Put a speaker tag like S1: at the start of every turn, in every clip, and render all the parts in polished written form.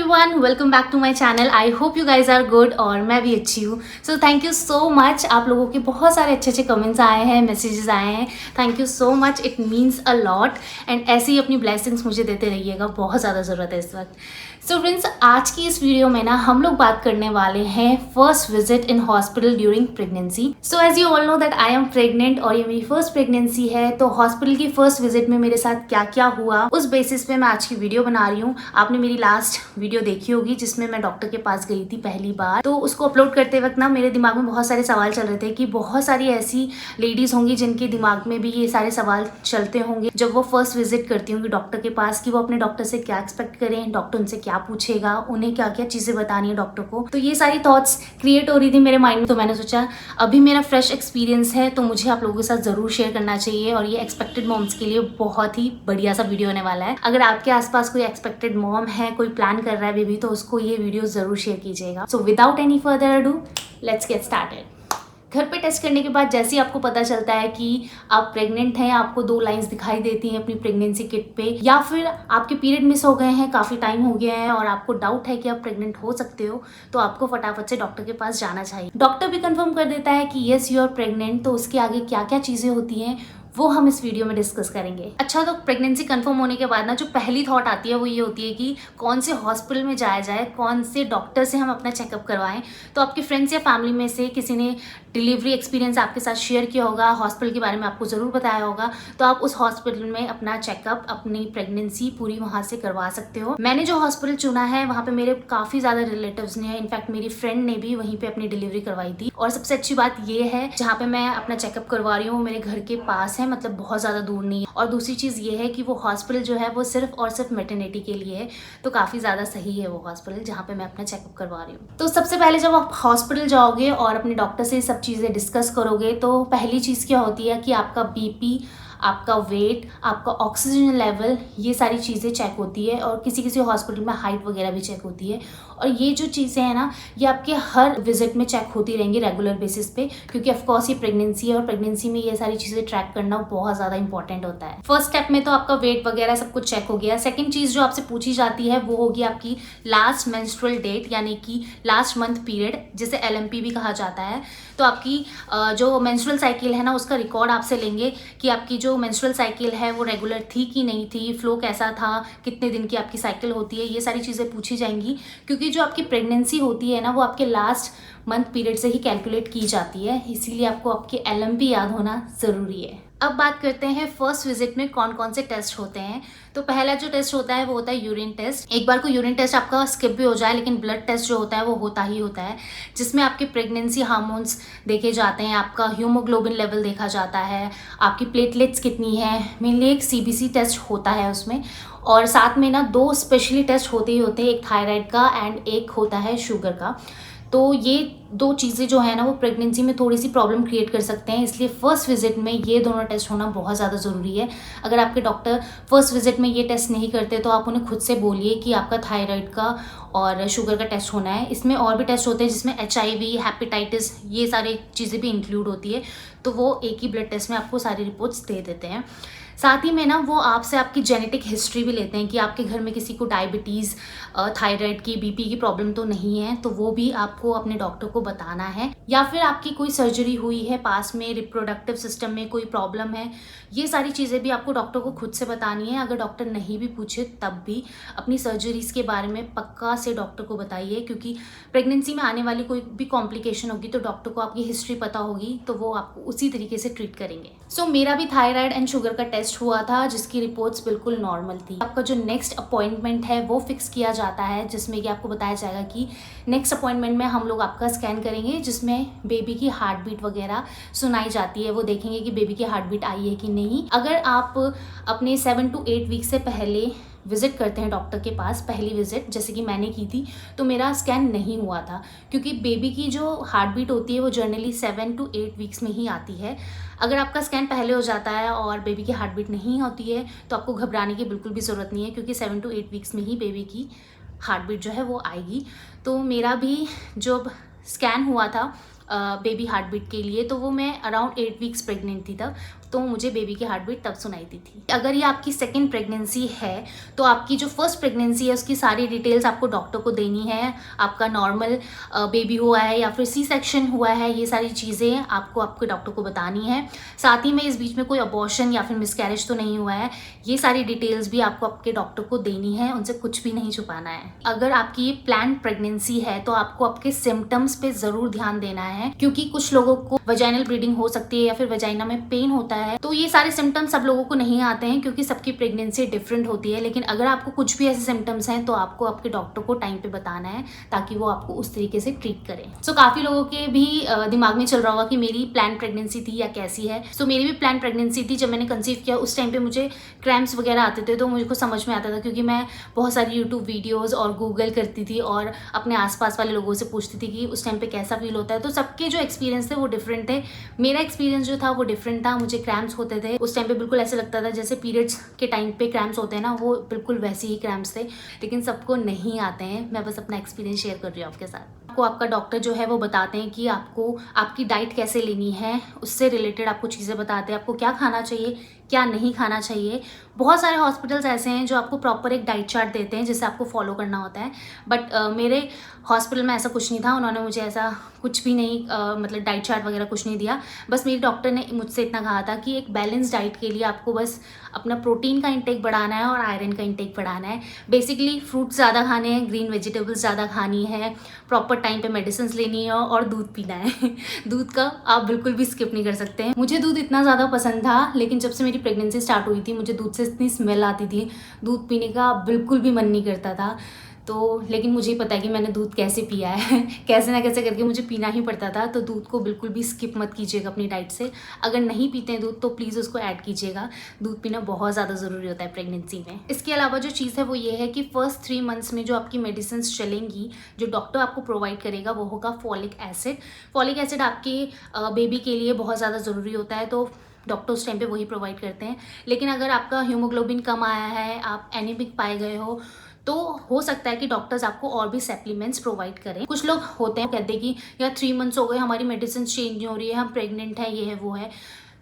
S1: Everyone, welcome back to my channel. I hope you guys are good और मैं भी अच्छी हूँ। So thank you so much. आप लोगों के बहुत सारे अच्छे अच्छे कमेंट्स आए हैं, मैसेजेस आए हैं। Thank you so much, it means a lot. And ऐसे ही अपनी ब्लेसिंग्स मुझे देते रहिएगा, बहुत ज़्यादा ज़रूरत है इस वक्त। सो फ्रेंड्स, आज की इस वीडियो में ना हम लोग बात करने वाले हैं first visit in hospital during pregnancy. So as you all know that I am pregnant और ये मेरी फर्स्ट प्रेगनेंसी है। तो हॉस्पिटल की फर्स्ट विजिट में मेरे साथ क्या क्या हुआ, उस बेसिस पे मैं आज की वीडियो बना रही हूँ। आपने मेरी लास्ट वीडियो देखी होगी जिसमें मैं डॉक्टर के पास गई थी पहली बार। तो उसको अपलोड करते वक्त ना मेरे दिमाग में बहुत सारे सवाल चल रहे थे कि बहुत सारी ऐसी लेडीज होंगी जिनके दिमाग में भी ये सारे सवाल चलते होंगे जब वो फर्स्ट विजिट करती होंगी डॉक्टर के पास, कि वो अपने डॉक्टर से क्या एक्सपेक्ट करें, डॉक्टर उनसे क्या पूछेगा, उन्हें क्या क्या चीजें बतानी है डॉक्टर को। तो ये सारी थॉट्स क्रिएट हो रही थी मेरे माइंड में। तो मैंने सोचा अभी मेरा फ्रेश एक्सपीरियंस है तो मुझे आप लोगों के साथ जरूर शेयर करना चाहिए, और ये एक्सपेक्टेड मॉम्स के लिए बहुत ही बढ़िया सा वीडियो होने वाला है। अगर आपके आसपास कोई एक्सपेक्टेड मॉम है, कोई प्लान कर रहा है बेबी, तो उसको ये वीडियो जरूर शेयर कीजिएगा। So without any further ado, let's get started. घर पे टेस्ट करने के बाद जैसे ही आपको पता चलता है कि आप प्रेग्नेंट हैं, आपको 2 लाइंस दिखाई देती हैं अपनी प्रेगनेंसी किट पे, या फिर आपके पीरियड मिस हो गए हैं, काफ़ी टाइम हो गया है और आपको डाउट है कि आप प्रेग्नेंट हो सकते हो, तो आपको फटाफट से डॉक्टर के पास जाना चाहिए। डॉक्टर भी कंफर्म कर देता है कि येस यू आर प्रेग्नेंट। तो उसके आगे क्या क्या चीज़ें होती हैं वो हम इस वीडियो में डिस्कस करेंगे। अच्छा, तो प्रेगनेंसी कंफर्म होने के बाद ना जो पहली थॉट आती है वो ये होती है कि कौन से हॉस्पिटल में जाया जाए, कौन से डॉक्टर से हम अपना चेकअप करवाएं। तो आपके फ्रेंड्स या फैमिली में से किसी ने डिलीवरी एक्सपीरियंस आपके साथ शेयर किया होगा, हॉस्पिटल के बारे में आपको ज़रूर बताया होगा, तो आप उस हॉस्पिटल में अपना चेकअप, अपनी प्रेगनेंसी पूरी वहाँ से करवा सकते हो। मैंने जो हॉस्पिटल चुना है वहाँ पे मेरे काफ़ी ज़्यादा रिलेटिव्स ने, इनफैक्ट मेरी फ्रेंड ने भी वहीं पे अपनी डिलीवरी करवाई थी। और सबसे अच्छी बात ये है जहाँ पे मैं अपना चेकअप करवा रही हूँ मेरे घर के पास है, मतलब बहुत ज़्यादा दूर नहीं है। और दूसरी चीज़ ये है कि वो हॉस्पिटल जो है वो सिर्फ और सिर्फ मैटरनिटी के लिए है, तो काफ़ी ज़्यादा सही है वो हॉस्पिटल जहाँ पे मैं अपना चेकअप करवा रही हूँ। तो सबसे पहले जब आप हॉस्पिटल जाओगे और अपने डॉक्टर से सब चीज़ें डिस्कस करोगे, तो पहली चीज़ क्या होती है कि आपका बीपी, आपका वेट, आपका ऑक्सीजन लेवल, ये सारी चीज़ें चेक होती है। और किसी किसी हॉस्पिटल में हाइट वगैरह भी चेक होती है। और ये जो चीज़ें हैं ना, ये आपके हर विजिट में चेक होती रहेंगी रेगुलर बेसिस पे, क्योंकि ऑफकोर्स ये प्रेगनेंसी है और प्रेगनेंसी में ये सारी चीज़ें ट्रैक करना बहुत ज़्यादा इंपॉर्टेंट होता है। फर्स्ट स्टेप में तो आपका वेट वगैरह सब कुछ चेक हो गया। सेकेंड चीज़ जो आपसे पूछी जाती है वो होगी आपकी लास्ट मेंस्ट्रुअल डेट, यानी कि लास्ट मंथ पीरियड, जिसे LMP भी कहा जाता है। तो आपकी जो मेंस्ट्रुअल साइकिल है ना, उसका रिकॉर्ड आपसे लेंगे कि आपकी जो मेंस्ट्रुअल साइकिल है वो रेगुलर थी कि नहीं थी, फ्लो कैसा था, कितने दिन की आपकी साइकिल होती है, ये सारी चीज़ें पूछी जाएंगी। क्योंकि जो आपकी प्रेगनेंसी होती है ना, वो आपके लास्ट मंथ पीरियड से ही कैलकुलेट की जाती है, इसीलिए आपको आपके LMP याद होना ज़रूरी है। अब बात करते हैं फर्स्ट विजिट में कौन कौन से टेस्ट होते हैं। तो पहला जो टेस्ट होता है वो होता है यूरिन टेस्ट। एक बार को यूरिन टेस्ट आपका स्किप भी हो जाए, लेकिन ब्लड टेस्ट जो होता है वो होता ही होता है, जिसमें आपके प्रेगनेंसी हार्मोन्स देखे जाते हैं, आपका हीमोग्लोबिन लेवल देखा जाता है, आपकी प्लेटलेट्स कितनी है। मेनली एक CBC टेस्ट होता है उसमें, और साथ में ना 2 स्पेशली टेस्ट होते ही होते हैं, एक थायराइड का एंड एक होता है शुगर का। तो ये 2 चीज़ें जो है ना वो प्रेगनेंसी में थोड़ी सी प्रॉब्लम क्रिएट कर सकते हैं, इसलिए फर्स्ट विजिट में ये दोनों टेस्ट होना बहुत ज़्यादा ज़रूरी है। अगर आपके डॉक्टर फर्स्ट विजिट में ये टेस्ट नहीं करते तो आप उन्हें खुद से बोलिए कि आपका थायराइड का और शुगर का टेस्ट होना है। इसमें और भी टेस्ट होते हैं जिसमें HIV, हेपेटाइटिस, ये सारी चीज़ें भी इंक्लूड होती है, तो वो एक ही ब्लड टेस्ट में आपको सारी रिपोर्ट्स दे देते हैं। साथ ही में ना वो आपसे आपकी जेनेटिक हिस्ट्री भी लेते हैं कि आपके घर में किसी को डायबिटीज़, थायराइड की, BP की प्रॉब्लम तो नहीं है, तो वो भी आपको अपने डॉक्टर को बताना है। या फिर आपकी कोई सर्जरी हुई है पास में, रिप्रोडक्टिव सिस्टम में कोई प्रॉब्लम है, ये सारी चीज़ें भी आपको डॉक्टर को खुद से बतानी है। अगर डॉक्टर नहीं भी पूछे तब भी अपनी सर्जरीज़ के बारे में पक्का से डॉक्टर को बताइए, क्योंकि प्रेगनेंसी में आने वाली कोई भी कॉम्प्लिकेशन होगी तो डॉक्टर को आपकी हिस्ट्री पता होगी, तो वो आपको उसी तरीके से ट्रीट करेंगे। सो मेरा भी थायराइड एंड शुगर का टेस्ट हुआ था, जिसकी रिपोर्ट्स बिल्कुल नॉर्मल थी। आपका जो नेक्स्ट अपॉइंटमेंट है वो फिक्स किया जाता है, जिसमें कि आपको बताया जाएगा कि नेक्स्ट अपॉइंटमेंट में हम लोग आपका स्कैन करेंगे, जिसमें बेबी की हार्ट बीट वगैरह सुनाई जाती है। वो देखेंगे कि बेबी की हार्ट बीट आई है कि नहीं। अगर आप अपने 7 to 8 वीक से पहले विजिट करते हैं डॉक्टर के पास, पहली विजिट जैसे कि मैंने की थी, तो मेरा स्कैन नहीं हुआ था, क्योंकि बेबी की जो हार्ट बीट होती है वो जनरली 7 to 8 वीक्स में ही आती है। अगर आपका स्कैन पहले हो जाता है और बेबी की हार्ट बीट नहीं होती है तो आपको घबराने की बिल्कुल भी ज़रूरत नहीं है, क्योंकि 7 to 8 वीक्स में ही बेबी की हार्ट बीट जो है वो आएगी। तो मेरा भी जब स्कैन हुआ था बेबी हार्ट बीट के लिए, तो वो मैं अराउंड 8 वीक्स प्रेग्नेंट थी तब, तो मुझे बेबी की हार्ट बीट तब सुनाई दी थी। अगर ये आपकी सेकेंड प्रेगनेंसी है तो आपकी जो फर्स्ट प्रेगनेंसी है उसकी सारी डिटेल्स आपको डॉक्टर को देनी है। आपका नॉर्मल बेबी हुआ है या फिर सी सेक्शन हुआ है, ये सारी चीज़ें आपको आपके डॉक्टर को बतानी है। साथ ही में इस बीच में कोई अबॉर्शन या फिर मिसकैरेज तो नहीं हुआ है, ये सारी डिटेल्स भी आपको आपके डॉक्टर को देनी है, उनसे कुछ भी नहीं छुपाना है। अगर आपकी प्लान्ड प्रेगनेंसी है तो आपको आपके सिम्टम्स पे ज़रूर ध्यान देना है, क्योंकि कुछ लोगों को वजाइनल ब्लीडिंग हो सकती है या फिर वजाइना में पेन होता है। तो ये सारे सिम्टम्स सब लोगों को नहीं आते हैं क्योंकि सबकी प्रेगनेंसी डिफरेंट होती है। लेकिन अगर आपको कुछ भी ऐसे सिम्टम्स हैं तो आपको आपके डॉक्टर को टाइम पे बताना है ताकि वो आपको उस तरीके से ट्रीट करें। सो काफ़ी लोगों के भी दिमाग में चल रहा होगा कि मेरी प्लान प्रेगनेंसी थी या कैसी है। सो मेरी भी प्लान प्रेगनेंसी थी। जब मैंने कंसीव किया उस टाइम पे मुझे क्रैम्प्स वगैरह आते थे, तो मुझे समझ में आता था क्योंकि मैं बहुत सारी यूट्यूब वीडियोज़ और गूगल करती थी और अपने आसपास वाले लोगों से पूछती थी कि उस टाइम पे कैसा फील होता है। तो सबके जो एक्सपीरियंस थे वो डिफरेंट थे। मेरा एक्सपीरियंस जो था वो डिफरेंट था। मुझे क्रैम्प्स होते थे उस टाइम पे, बिल्कुल ऐसे लगता था जैसे पीरियड्स के टाइम पे क्रैम्प्स होते हैं ना, वो बिल्कुल वैसे ही क्रैम्प्स थे। लेकिन सबको नहीं आते हैं, मैं बस अपना एक्सपीरियंस शेयर कर रही हूँ आपके साथ। आपको आपका डॉक्टर जो है वो बताते हैं कि आपको आपकी डाइट कैसे लेनी है, उससे रिलेटेड आपको चीज़ें बताते हैं, आपको क्या खाना चाहिए क्या नहीं खाना चाहिए। बहुत सारे हॉस्पिटल्स ऐसे हैं जो आपको प्रॉपर एक डाइट चार्ट देते हैं जिसे आपको फॉलो करना होता है। बट मेरे हॉस्पिटल में ऐसा कुछ नहीं था, उन्होंने मुझे ऐसा कुछ भी नहीं मतलब डाइट चार्ट वगैरह कुछ नहीं दिया। बस मेरी डॉक्टर ने मुझसे इतना कहा था कि एक बैलेंस डाइट के लिए आपको बस अपना प्रोटीन का इंटेक बढ़ाना है और आयरन का इंटेक बढ़ाना है। बेसिकली फ्रूट्स ज़्यादा खाने हैं, ग्रीन वेजिटेबल्स ज़्यादा खानी है, प्रॉपर टाइम पे मेडिसिन लेनी है और दूध पीना है। दूध का आप बिल्कुल भी स्किप नहीं कर सकते हैं। मुझे दूध इतना ज़्यादा पसंद था, लेकिन जब से मेरी प्रेगनेंसी स्टार्ट हुई थी मुझे दूध से इतनी स्मेल आती थी, दूध पीने का बिल्कुल भी मन नहीं करता था। तो लेकिन मुझे ही पता है कि मैंने दूध कैसे पिया है। कैसे ना कैसे करके मुझे पीना ही पड़ता था। तो दूध को बिल्कुल भी स्किप मत कीजिएगा अपनी डाइट से। अगर नहीं पीते हैं दूध तो प्लीज़ उसको ऐड कीजिएगा। दूध पीना बहुत ज़्यादा ज़रूरी होता है प्रेगनेंसी में। इसके अलावा जो चीज़ है वो ये है कि फर्स्ट 3 मंथ्स में जो आपकी मेडिसिन चलेंगी, जो डॉक्टर आपको प्रोवाइड करेगा, वो होगा फॉलिक एसिड। फॉलिक एसिड आपके बेबी के लिए बहुत ज़्यादा ज़रूरी होता है, तो डॉक्टर उस टाइम पे वही प्रोवाइड करते हैं। लेकिन अगर आपका हीमोग्लोबिन कम आया है, आप एनीमिक पाए गए हो, तो हो सकता है कि डॉक्टर्स आपको और भी सप्लीमेंट्स प्रोवाइड करें। कुछ लोग होते हैं कहते हैं कि यार 3 मंथ्स हो गए, हमारी मेडिसिन चेंज नहीं हो रही है, हम प्रेग्नेंट हैं, ये है वो है।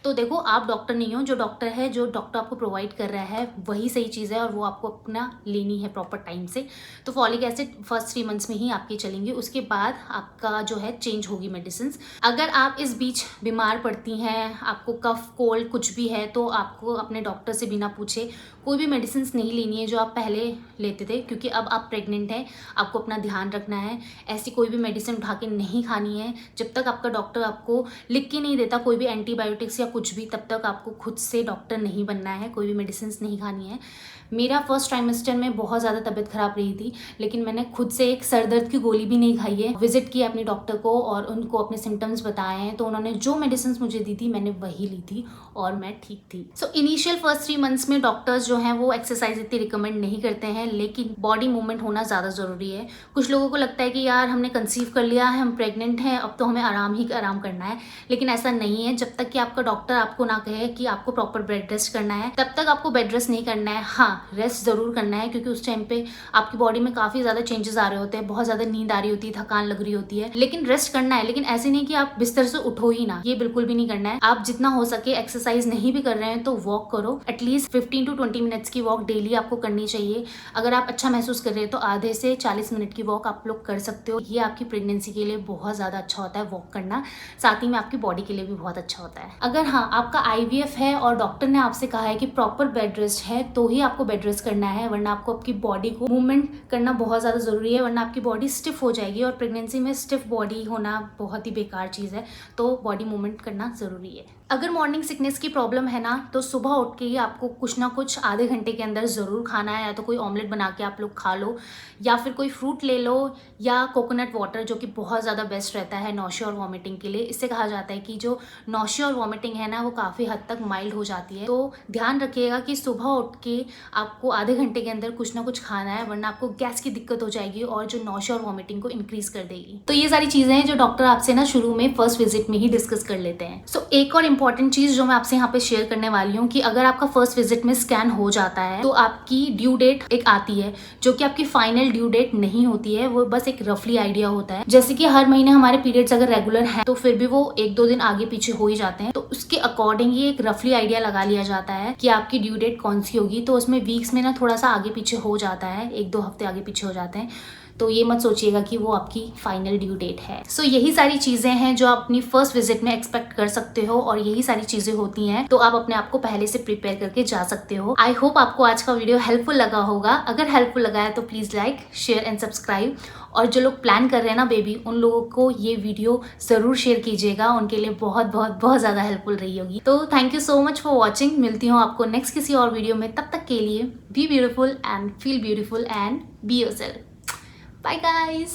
S1: तो देखो, आप डॉक्टर नहीं हो, जो डॉक्टर है, जो डॉक्टर आपको प्रोवाइड कर रहा है वही सही चीज़ है और वो आपको अपना लेनी है प्रॉपर टाइम से। तो फॉलिक एसिड फर्स्ट 3 मंथ्स में ही आपकी चलेंगी, उसके बाद आपका जो है चेंज होगी मेडिसिन। अगर आप इस बीच बीमार पड़ती हैं, आपको कफ कोल्ड कुछ भी है, तो आपको अपने डॉक्टर से बिना पूछे कोई भी मेडिसिन नहीं लेनी है जो आप पहले लेते थे, क्योंकि अब आप प्रेग्नेंट हैं, आपको अपना ध्यान रखना है। ऐसी कोई भी मेडिसिन उठा के नहीं खानी है जब तक आपका डॉक्टर आपको लिख के नहीं देता कोई भी एंटीबायोटिक्स या कुछ भी, तब तक आपको खुद से डॉक्टर नहीं बनना है, कोई भी मेडिसिन नहीं खानी है। मेरा फर्स्ट ट्राइमेस्टर में बहुत ज़्यादा तबीयत ख़राब रही थी, लेकिन मैंने खुद से एक सर दर्द की गोली भी नहीं खाई है। विजिट किया अपने डॉक्टर को और उनको अपने सिम्टम्स बताए हैं, तो उन्होंने जो मेडिसिन मुझे दी थी मैंने वही ली थी और मैं ठीक थी। सो इनिशियल फर्स्ट 3 मंथ्स में डॉक्टर्स जो हैं वो एक्सरसाइज इतनी रिकमेंड नहीं करते हैं, लेकिन बॉडी मूवमेंट होना ज़्यादा ज़रूरी है। कुछ लोगों को लगता है कि यार हमने कंसीव कर लिया है, हम प्रेग्नेंट हैं, अब तो हमें आराम ही आराम करना है, लेकिन ऐसा नहीं है। जब तक कि आपका डॉक्टर आपको ना कहे कि आपको प्रॉपर बेड रेस्ट करना है, तब तक आपको बेड रेस्ट नहीं करना है। हाँ, रेस्ट ज़रूर करना है, क्योंकि उस टाइम पे आपकी बॉडी में काफ़ी ज़्यादा चेंजेस आ रहे होते हैं, बहुत ज़्यादा नींद आ रही होती है, थकान लग रही होती है, लेकिन रेस्ट करना है। लेकिन ऐसे नहीं कि आप बिस्तर से उठो ही ना, ये बिल्कुल भी नहीं करना है। आप जितना हो सके एक्सरसाइज नहीं भी कर रहे हैं तो वॉक करो, एटलीस्ट 15 to 20 मिनट्स की वॉक डेली आपको करनी चाहिए। अगर आप अच्छा महसूस कर रहे हैं तो आधे से 40 मिनट की वॉक आप लोग कर सकते हो। ये आपकी प्रेगनेंसी के लिए बहुत ज़्यादा अच्छा होता है वॉक करना, साथ ही में आपकी बॉडी के लिए भी बहुत अच्छा होता है। अगर हाँ, आपका IVF है और डॉक्टर ने आपसे कहा है कि प्रॉपर बेड रेस्ट है, तो ही आपको बेड रेस्ट करना है, वरना आपको आपकी बॉडी को मूवमेंट करना बहुत ज़्यादा ज़रूरी है, वरना आपकी बॉडी स्टिफ हो जाएगी। और प्रेगनेंसी में स्टिफ बॉडी होना बहुत ही बेकार चीज़ है, तो बॉडी मूवमेंट करना ज़रूरी है। अगर मॉर्निंग सिकनेस की प्रॉब्लम है ना, तो सुबह उठ के ही आपको कुछ ना कुछ आधे घंटे के अंदर ज़रूर खाना है। या तो कोई ऑमलेट बना के आप लोग खा लो, या फिर कोई फ्रूट ले लो, या कोकोनट वाटर, जो कि बहुत ज़्यादा बेस्ट रहता है नौशिया और वॉमिटिंग के लिए। इससे कहा जाता है कि जो नौशिया और वॉमिटिंग है ना, वो काफ़ी हद तक माइल्ड हो जाती है। तो ध्यान रखिएगा कि सुबह उठ के आपको आधे घंटे के अंदर कुछ ना कुछ खाना है, वरना आपको गैस की दिक्कत हो जाएगी और जो नौशिया और वॉमिटिंग को इंक्रीज कर देगी। तो ये सारी चीज़ें हैं जो डॉक्टर आपसे ना शुरू में फर्स्ट विजिट में ही डिस्कस कर लेते हैं। सो एक और इंपॉर्टेंट चीज़ जो मैं आपसे यहाँ पे शेयर करने वाली हूँ कि अगर आपका फर्स्ट विजिट में स्कैन हो जाता है तो आपकी ड्यू डेट एक आती है जो कि आपकी फाइनल ड्यू डेट नहीं होती है, वो बस एक रफली आइडिया होता है। जैसे कि हर महीने हमारे पीरियड्स अगर रेगुलर हैं तो फिर भी वो 1-2 दिन आगे पीछे हो ही जाते हैं, तो उसके अकॉर्डिंग ही एक रफली आइडिया लगा लिया जाता है कि आपकी ड्यू डेट कौन सी होगी। तो उसमें वीक्स में ना थोड़ा सा आगे पीछे हो जाता है, 1-2 हफ्ते आगे पीछे हो जाते हैं, तो ये मत सोचिएगा कि वो आपकी फाइनल ड्यू डेट है। सो यही सारी चीजें हैं जो आप अपनी फर्स्ट विजिट में एक्सपेक्ट कर सकते हो और यही सारी चीजें होती हैं, तो आप अपने आप को पहले से प्रिपेयर करके जा सकते हो। आई होप आपको आज का वीडियो हेल्पफुल लगा होगा। अगर हेल्पफुल लगा है तो please like, share and subscribe. और जो लोग प्लान कर रहे हैं ना बेबी, उन लोगों को ये वीडियो जरूर शेयर कीजिएगा, उनके लिए बहुत बहुत बहुत ज्यादा हेल्पफुल रही होगी। तो thank you so much for watching. मिलती हूँ आपको नेक्स्ट किसी और वीडियो में, तब तक के लिए be beautiful and feel beautiful and be yourself. Bye guys!